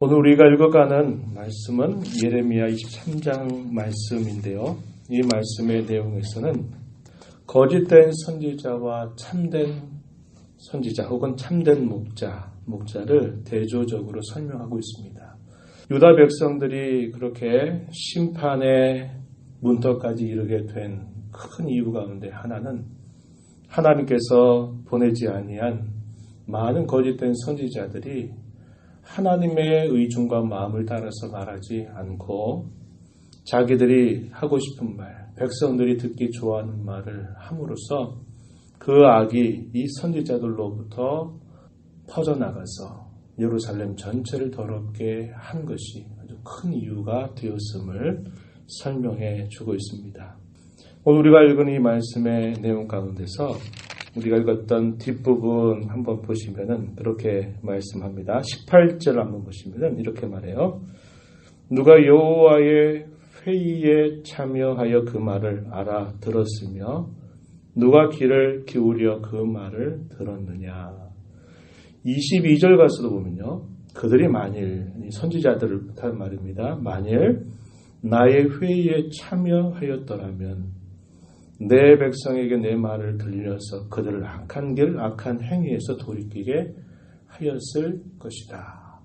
오늘 우리가 읽어가는 말씀은 예레미야 23장 말씀인데요. 이 말씀의 내용에서는 거짓된 선지자와 참된 선지자 혹은 참된 목자를 대조적으로 설명하고 있습니다. 유다 백성들이 그렇게 심판의 문턱까지 이르게 된 큰 이유 가운데 하나는 하나님께서 보내지 아니한 많은 거짓된 선지자들이 하나님의 의중과 마음을 따라서 말하지 않고 자기들이 하고 싶은 말, 백성들이 듣기 좋아하는 말을 함으로써 그 악이 이 선지자들로부터 퍼져나가서 예루살렘 전체를 더럽게 한 것이 아주 큰 이유가 되었음을 설명해 주고 있습니다. 오늘 우리가 읽은 이 말씀의 내용 가운데서 우리가 읽었던 뒷부분 한번 보시면은 그렇게 말씀합니다. 18절 한번 보시면은 이렇게 말해요. 누가 여호와의 회의에 참여하여 그 말을 알아들었으며 누가 귀를 기울여 그 말을 들었느냐. 22절 가서도 보면요. 그들이 만일 선지자들을 뜻한 말입니다. 만일 나의 회의에 참여하였더라면 내 백성에게 내 말을 들려서 그들을 악한 길, 악한 행위에서 돌이키게 하였을 것이다.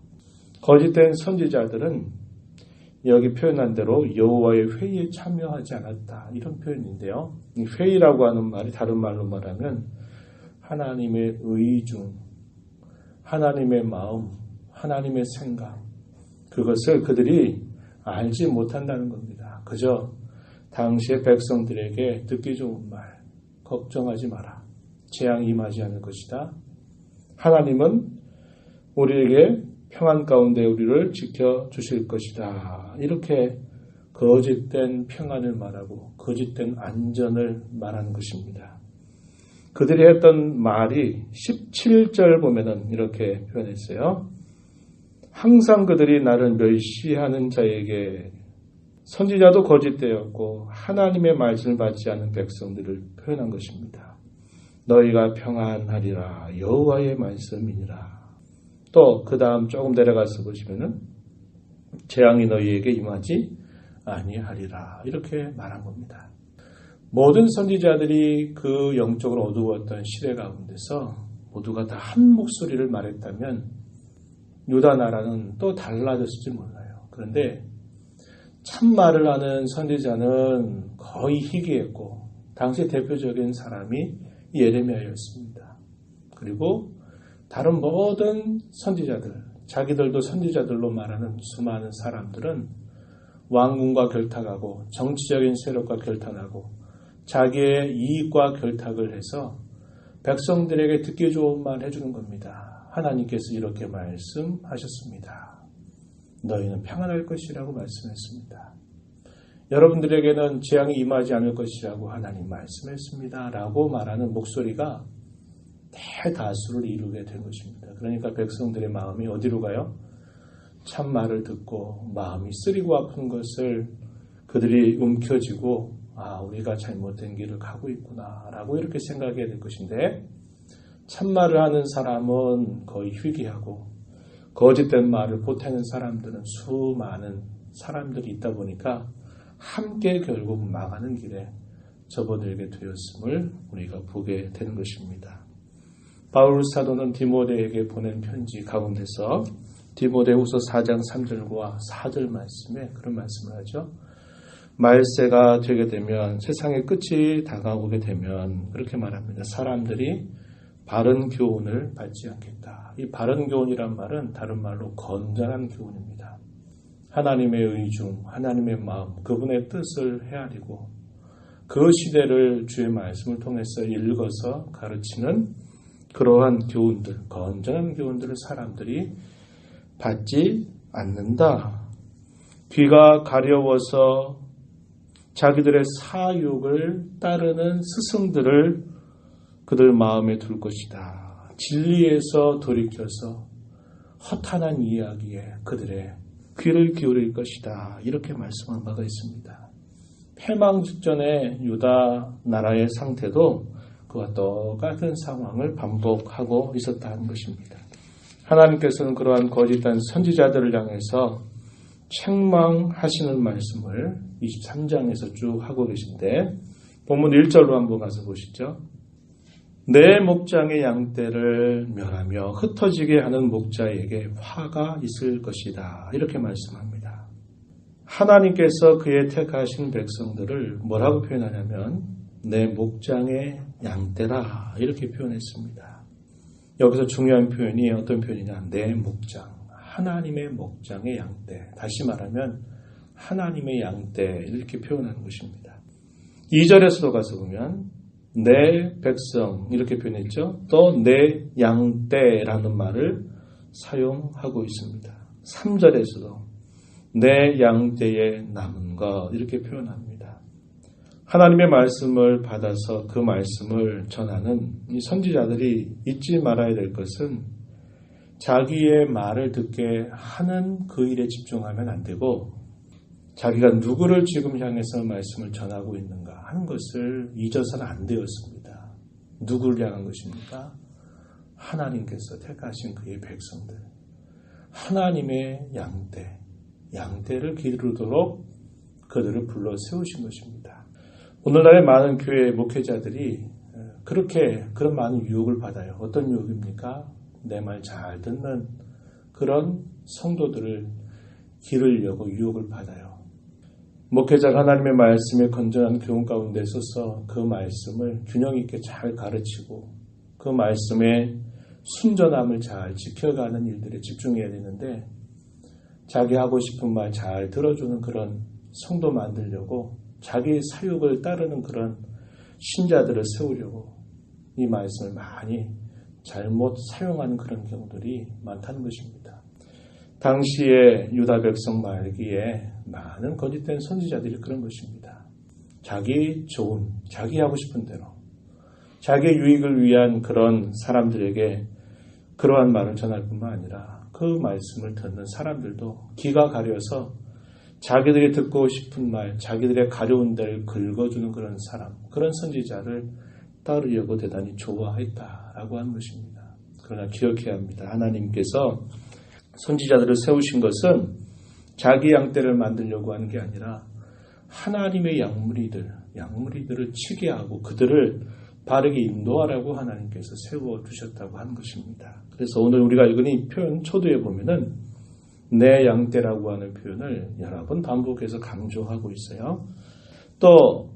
거짓된 선지자들은 여기 표현한 대로 여호와의 회의에 참여하지 않았다. 이런 표현인데요. 이 회의라고 하는 말이 다른 말로 말하면 하나님의 의중, 하나님의 마음, 하나님의 생각, 그것을 그들이 알지 못한다는 겁니다. 그저 당시의 백성들에게 듣기 좋은 말, 걱정하지 마라. 재앙이 임하지 않을 것이다. 하나님은 우리에게 평안 가운데 우리를 지켜주실 것이다. 이렇게 거짓된 평안을 말하고 거짓된 안전을 말하는 것입니다. 그들이 했던 말이 17절 보면은 이렇게 표현했어요. 항상 그들이 나를 멸시하는 자에게 선지자도 거짓되었고 하나님의 말씀을 받지 않은 백성들을 표현한 것입니다. 너희가 평안하리라 여호와의 말씀이니라. 또 그 다음 조금 내려가서 보시면은 재앙이 너희에게 임하지 아니하리라 이렇게 말한 겁니다. 모든 선지자들이 그 영적으로 어두웠던 시대 가운데서 모두가 다 한 목소리를 말했다면 유다 나라는 또 달라졌을지 몰라요. 그런데 참말을 하는 선지자는 거의 희귀했고 당시 대표적인 사람이 예레미야였습니다. 그리고 다른 모든 선지자들, 자기들도 선지자들로 말하는 수많은 사람들은 왕궁과 결탁하고 정치적인 세력과 결탁하고 자기의 이익과 결탁을 해서 백성들에게 듣기 좋은 말 해주는 겁니다. 하나님께서 이렇게 말씀하셨습니다. 너희는 평안할 것이라고 말씀했습니다. 여러분들에게는 재앙이 임하지 않을 것이라고 하나님 말씀했습니다. 라고 말하는 목소리가 대다수를 이루게 된 것입니다. 그러니까 백성들의 마음이 어디로 가요? 참말을 듣고 마음이 쓰리고 아픈 것을 그들이 움켜쥐고 우리가 잘못된 길을 가고 있구나 라고 이렇게 생각해야 될 것인데 참말을 하는 사람은 거의 희귀하고 거짓된 말을 보태는 사람들은 수많은 사람들이 있다 보니까 함께 결국 망하는 길에 접어들게 되었음을 우리가 보게 되는 것입니다. 바울 사도는 디모데에게 보낸 편지 가운데서 디모데후서 4장 3절과 4절 말씀에 그런 말씀을 하죠. 말세가 되게 되면 세상의 끝이 다가오게 되면 그렇게 말합니다. 사람들이 바른 교훈을 받지 않겠다. 이 바른 교훈이란 말은 다른 말로 건전한 교훈입니다. 하나님의 의중, 하나님의 마음, 그분의 뜻을 헤아리고 그 시대를 주의 말씀을 통해서 읽어서 가르치는 그러한 교훈들, 건전한 교훈들을 사람들이 받지 않는다. 귀가 가려워서 자기들의 사욕을 따르는 스승들을 그들 마음에 둘 것이다. 진리에서 돌이켜서 허탄한 이야기에 그들의 귀를 기울일 것이다. 이렇게 말씀한 바가 있습니다. 패망 직전의 유다 나라의 상태도 그와 똑같은 상황을 반복하고 있었다는 것입니다. 하나님께서는 그러한 거짓된 선지자들을 향해서 책망하시는 말씀을 23장에서 쭉 하고 계신데 본문 1절로 한번 가서 보시죠. 내 목장의 양떼를 멸하며 흩어지게 하는 목자에게 화가 있을 것이다. 이렇게 말씀합니다. 하나님께서 그의 택하신 백성들을 뭐라고 표현하냐면 내 목장의 양떼라 이렇게 표현했습니다. 여기서 중요한 표현이 어떤 표현이냐. 내 목장, 하나님의 목장의 양떼. 다시 말하면 하나님의 양떼 이렇게 표현하는 것입니다. 2절에서도 가서 보면 내 백성 이렇게 표현했죠. 또 내 양떼라는 말을 사용하고 있습니다. 3절에서도 내 양떼에 남은 것 이렇게 표현합니다. 하나님의 말씀을 받아서 그 말씀을 전하는 이 선지자들이 잊지 말아야 될 것은 자기의 말을 듣게 하는 그 일에 집중하면 안 되고 자기가 누구를 지금 향해서 말씀을 전하고 있는가 하는 것을 잊어서는 안 되었습니다. 누구를 향한 것입니까? 하나님께서 택하신 그의 백성들. 하나님의 양떼를 기르도록 그들을 불러 세우신 것입니다. 오늘날의 많은 교회 목회자들이 그런 많은 유혹을 받아요. 어떤 유혹입니까? 내 말 잘 듣는 그런 성도들을 기르려고 유혹을 받아요. 목회자가 하나님의 말씀에 건전한 교훈 가운데 서서 그 말씀을 균형 있게 잘 가르치고 그 말씀의 순전함을 잘 지켜가는 일들에 집중해야 되는데 자기 하고 싶은 말 잘 들어주는 그런 성도 만들려고 자기 사육을 따르는 그런 신자들을 세우려고 이 말씀을 많이 잘못 사용하는 그런 경우들이 많다는 것입니다. 당시에 유다 백성 말기에 많은 거짓된 선지자들이 그런 것입니다. 자기 하고 싶은 대로, 자기의 유익을 위한 그런 사람들에게 그러한 말을 전할 뿐만 아니라 그 말씀을 듣는 사람들도 귀가 가려서 자기들이 듣고 싶은 말, 자기들의 가려운 데를 긁어주는 그런 사람, 그런 선지자를 따르려고 대단히 좋아했다라고 하는 것입니다. 그러나 기억해야 합니다. 하나님께서 선지자들을 세우신 것은 자기 양떼를 만들려고 하는 게 아니라 하나님의 양무리들을 치게 하고 그들을 바르게 인도하라고 하나님께서 세워두셨다고 하는 것입니다. 그래서 오늘 우리가 읽은 이 표현 초두에 보면은 내 양떼라고 하는 표현을 여러 번 반복해서 강조하고 있어요. 또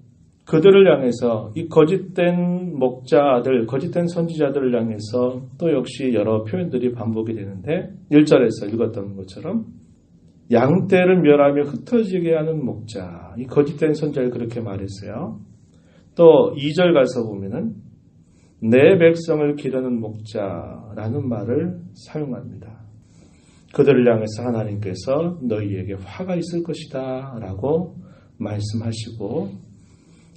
그들을 향해서 이 거짓된 목자들, 거짓된 선지자들을 향해서 또 역시 여러 표현들이 반복이 되는데 1절에서 읽었던 것처럼 양떼를 멸하며 흩어지게 하는 목자, 이 거짓된 선지자를 그렇게 말했어요. 또 2절 가서 보면은 내 백성을 기르는 목자라는 말을 사용합니다. 그들을 향해서 하나님께서 너희에게 화가 있을 것이다 라고 말씀하시고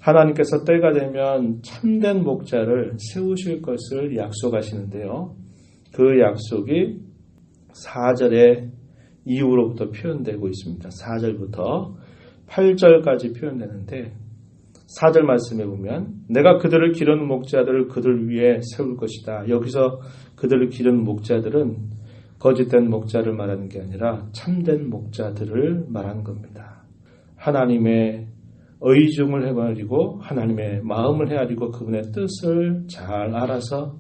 하나님께서 때가 되면 참된 목자를 세우실 것을 약속하시는데요. 그 약속이 4절의 이후로부터 표현되고 있습니다. 4절부터 8절까지 표현되는데 4절 말씀에 보면 내가 그들을 기르는 목자들을 그들 위에 세울 것이다. 여기서 그들을 기르는 목자들은 거짓된 목자를 말하는 게 아니라 참된 목자들을 말하는 겁니다. 하나님의 의중을 헤아리고 하나님의 마음을 헤아리고 그분의 뜻을 잘 알아서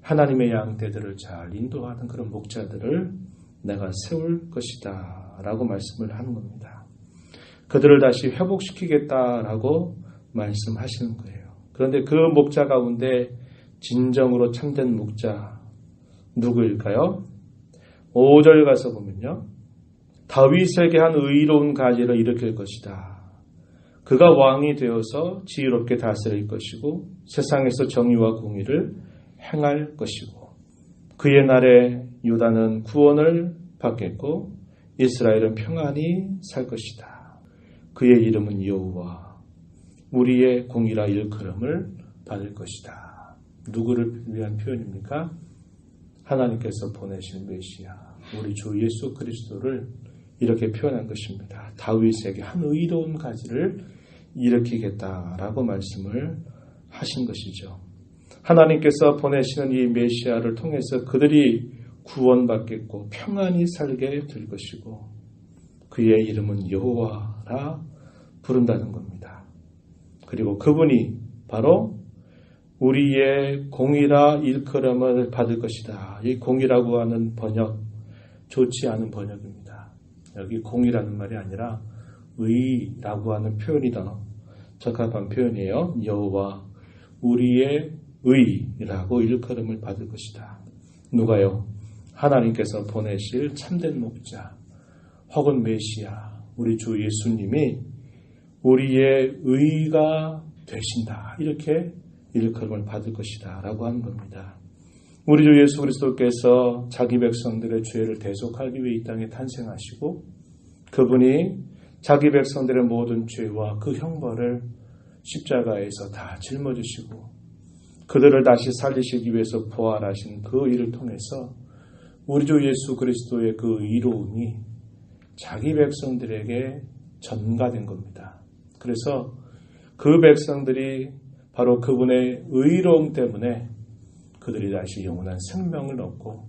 하나님의 양떼들을 잘 인도하는 그런 목자들을 내가 세울 것이다 라고 말씀을 하는 겁니다. 그들을 다시 회복시키겠다라고 말씀하시는 거예요. 그런데 그 목자 가운데 진정으로 참된 목자 누구일까요? 5절 가서 보면요. 다윗에게 한 의로운 가지를 일으킬 것이다. 그가 왕이 되어서 지혜롭게 다스릴 것이고 세상에서 정의와 공의를 행할 것이고 그의 날에 유다는 구원을 받겠고 이스라엘은 평안히 살 것이다. 그의 이름은 여호와 우리의 공의라 일컬음을 받을 것이다. 누구를 위한 표현입니까? 하나님께서 보내신 메시아 우리 주 예수 그리스도를 이렇게 표현한 것입니다. 다윗에게 한 의로운 가지를 일으키겠다라고 말씀을 하신 것이죠. 하나님께서 보내시는 이 메시아를 통해서 그들이 구원받겠고 평안히 살게 될 것이고 그의 이름은 여호와라 부른다는 겁니다. 그리고 그분이 바로 우리의 공의라 일컬음을 받을 것이다. 이 공의라고 하는 번역 좋지 않은 번역입니다. 여기 공의라는 말이 아니라 의라고 하는 표현이 더 적합한 표현이에요. 여호와 우리의 의라고 일컬음을 받을 것이다. 누가요? 하나님께서 보내실 참된 목자 혹은 메시아 우리 주 예수님이 우리의 의가 되신다. 이렇게 일컬음을 받을 것이다 라고 하는 겁니다. 우리 주 예수 그리스도께서 자기 백성들의 죄를 대속하기 위해 이 땅에 탄생하시고 그분이 자기 백성들의 모든 죄와 그 형벌을 십자가에서 다 짊어지시고 그들을 다시 살리시기 위해서 부활하신 그 일을 통해서 우리 주 예수 그리스도의 그 의로움이 자기 백성들에게 전가된 겁니다. 그래서 그 백성들이 바로 그분의 의로움 때문에 그들이 다시 영원한 생명을 얻고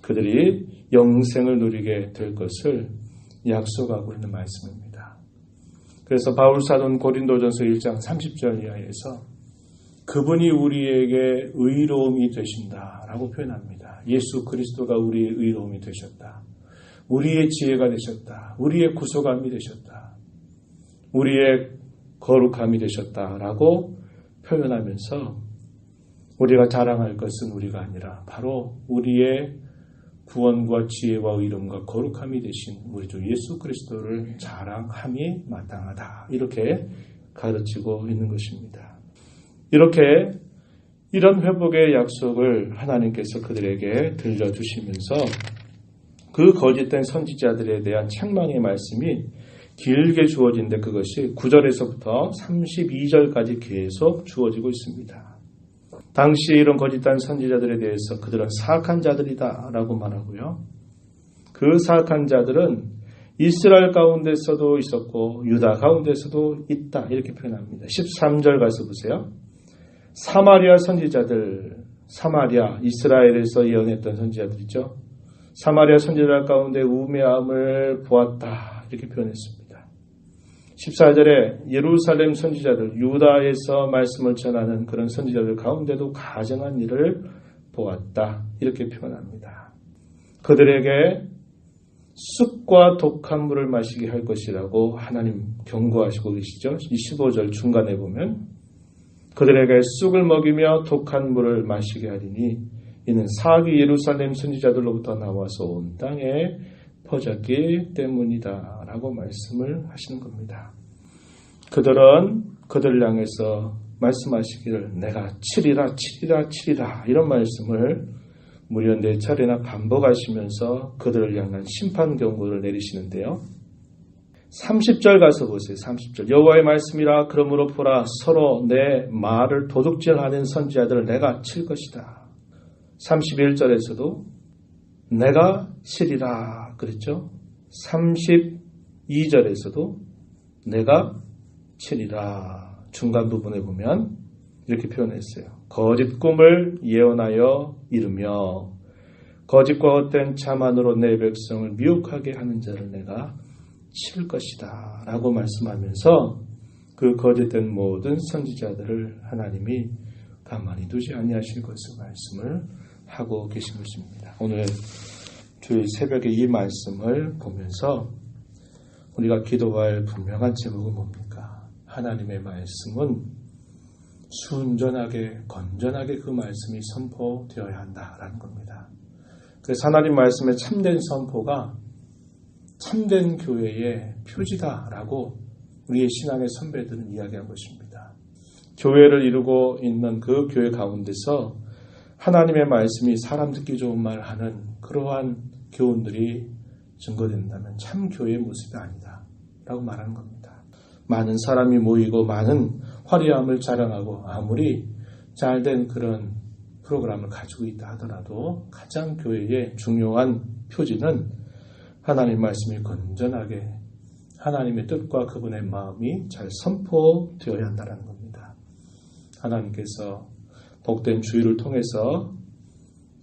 그들이 영생을 누리게 될 것을 약속하고 있는 말씀입니다. 그래서 바울 사도는 고린도전서 1장 30절 이하에서 그분이 우리에게 의로움이 되신다라고 표현합니다. 예수 그리스도가 우리의 의로움이 되셨다. 우리의 지혜가 되셨다. 우리의 구속함이 되셨다. 우리의 거룩함이 되셨다라고 표현하면서 우리가 자랑할 것은 우리가 아니라 바로 우리의 구원과 지혜와 의로움과 거룩함이 되신 우리 주 예수 그리스도를 자랑함이 마땅하다. 이렇게 가르치고 있는 것입니다. 이렇게 이런 회복의 약속을 하나님께서 그들에게 들려주시면서 그 거짓된 선지자들에 대한 책망의 말씀이 길게 주어진데 그것이 9절에서부터 32절까지 계속 주어지고 있습니다. 당시에 이런 거짓된 선지자들에 대해서 그들은 사악한 자들이다 라고 말하고요. 그 사악한 자들은 이스라엘 가운데서도 있었고 유다 가운데서도 있다 이렇게 표현합니다. 13절 가서 보세요. 사마리아 선지자들, 사마리아 이스라엘에서 예언했던 선지자들이죠. 사마리아 선지자 가운데 우매함을 보았다 이렇게 표현했습니다. 14절에 예루살렘 선지자들, 유다에서 말씀을 전하는 그런 선지자들 가운데도 가증한 일을 보았다 이렇게 표현합니다. 그들에게 쑥과 독한 물을 마시게 할 것이라고 하나님 경고하시고 계시죠. 15절 중간에 보면 그들에게 쑥을 먹이며 독한 물을 마시게 하리니 이는 사악이 예루살렘 선지자들로부터 나와서 온 땅에 퍼졌기 때문이다 라고 말씀을 하시는 겁니다. 그들은 그들을 향해서 말씀하시기를 내가 치리라 이런 말씀을 무려 4차례나 반복하시면서 그들을 향한 심판 경고를 내리시는데요. 30절 가서 보세요. 30절 여호와의 말씀이라 그러므로 보라 서로 내 말을 도둑질하는 선지자들을 내가 칠 것이다. 31절에서도 내가 치리라 그랬죠. 32절에서도 내가 치리라. 중간 부분에 보면 이렇게 표현했어요. 거짓 꿈을 예언하여 이르며 거짓과 헛된 자만으로 내 백성을 미혹하게 하는 자를 내가 칠 것이다 라고 말씀하면서 그 거짓된 모든 선지자들을 하나님이 가만히 두지 아니하실 것을 말씀을 하고 계신 것입니다. 오늘 주일 새벽에 이 말씀을 보면서 우리가 기도할 분명한 제목은 뭡니까? 하나님의 말씀은 순전하게 건전하게 그 말씀이 선포되어야 한다라는 겁니다. 그래서 하나님 말씀의 참된 선포가 참된 교회의 표지다라고 우리의 신앙의 선배들은 이야기한 것입니다. 교회를 이루고 있는 그 교회 가운데서 하나님의 말씀이 사람 듣기 좋은 말 하는 그러한 교훈들이 증거된다면 참 교회의 모습이 아니다 라고 말하는 겁니다. 많은 사람이 모이고 많은 화려함을 자랑하고 아무리 잘된 그런 프로그램을 가지고 있다 하더라도 가장 교회의 중요한 표지는 하나님 말씀이 건전하게 하나님의 뜻과 그분의 마음이 잘 선포되어야 한다는 겁니다. 하나님께서 복된 주일을 통해서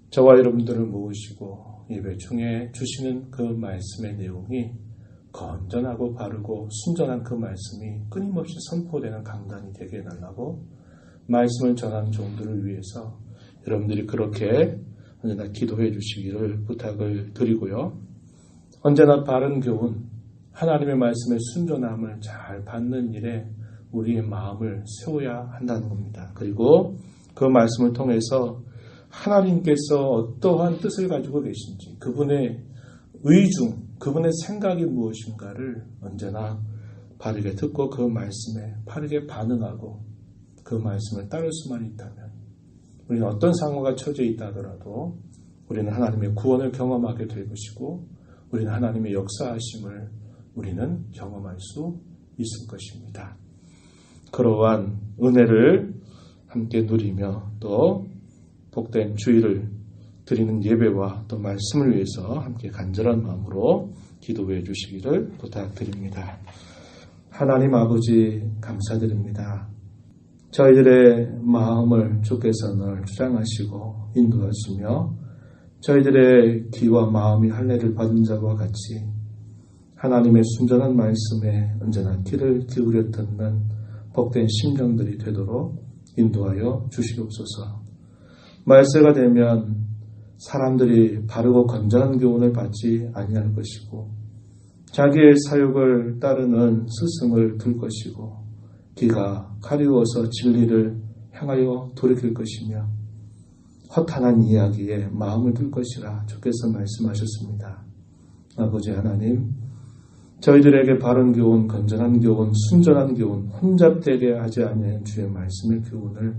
저와 여러분들을 모으시고 예배 중에 주시는 그 말씀의 내용이 건전하고 바르고 순전한 그 말씀이 끊임없이 선포되는 강단이 되게 해달라고 말씀을 전하는 종들을 위해서 여러분들이 그렇게 언제나 기도해 주시기를 부탁을 드리고요. 언제나 바른 교훈, 하나님의 말씀의 순전함을 잘 받는 일에 우리의 마음을 세워야 한다는 겁니다. 그리고 그 말씀을 통해서 하나님께서 어떠한 뜻을 가지고 계신지, 그분의 의중, 그분의 생각이 무엇인가를 언제나 바르게 듣고 그 말씀에 바르게 반응하고 그 말씀을 따를 수만 있다면 우리는 어떤 상황과 처져 있다 하더라도 우리는 하나님의 구원을 경험하게 될 것이고 우리는 하나님의 역사하심을 우리는 경험할 수 있을 것입니다. 그러한 은혜를 함께 누리며 또 복된 주일을 드리는 예배와 또 말씀을 위해서 함께 간절한 마음으로 기도해 주시기를 부탁드립니다. 하나님 아버지 감사드립니다. 저희들의 마음을 주께서 늘 주장하시고 인도하시며 저희들의 귀와 마음이 할례를 받은 자와 같이 하나님의 순전한 말씀에 언제나 귀를 기울여 듣는 복된 심령들이 되도록 인도하여 주시옵소서. 말세가 되면 사람들이 바르고 건전한 교훈을 받지 아니할 것이고 자기의 사욕을 따르는 스승을 둘 것이고 귀가 가리워서 진리를 향하여 돌이킬 것이며 허탄한 이야기에 마음을 둘 것이라 주께서 말씀하셨습니다. 아버지 하나님, 저희들에게 바른 교훈, 건전한 교훈, 순전한 교훈, 혼잡되게 하지 아니하는 주의 말씀의 교훈을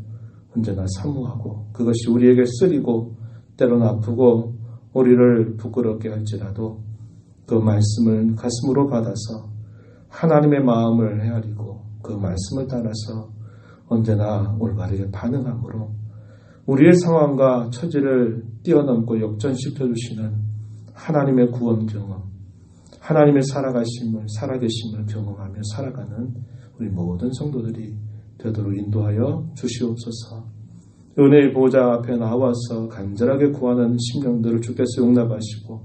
언제나 사모하고 그것이 우리에게 쓰리고 때로는 아프고 우리를 부끄럽게 할지라도 그 말씀을 가슴으로 받아서 하나님의 마음을 헤아리고 그 말씀을 따라서 언제나 올바르게 반응함으로 우리의 상황과 처지를 뛰어넘고 역전시켜주시는 하나님의 구원 경험, 하나님의 살아계심을 경험하며 살아가는 우리 모든 성도들이 되도록 인도하여 주시옵소서. 은혜의 보좌 앞에 나와서 간절하게 구하는 심령들을 주께서 용납하시고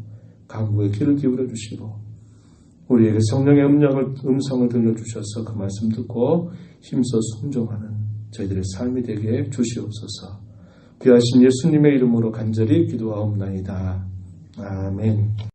간구의 귀를 기울여 주시고 우리에게 성령의 음성을 들려주셔서 그 말씀 듣고 힘써 순종하는 저희들의 삶이 되게 주시옵소서. 귀하신 예수님의 이름으로 간절히 기도하옵나이다. 아멘.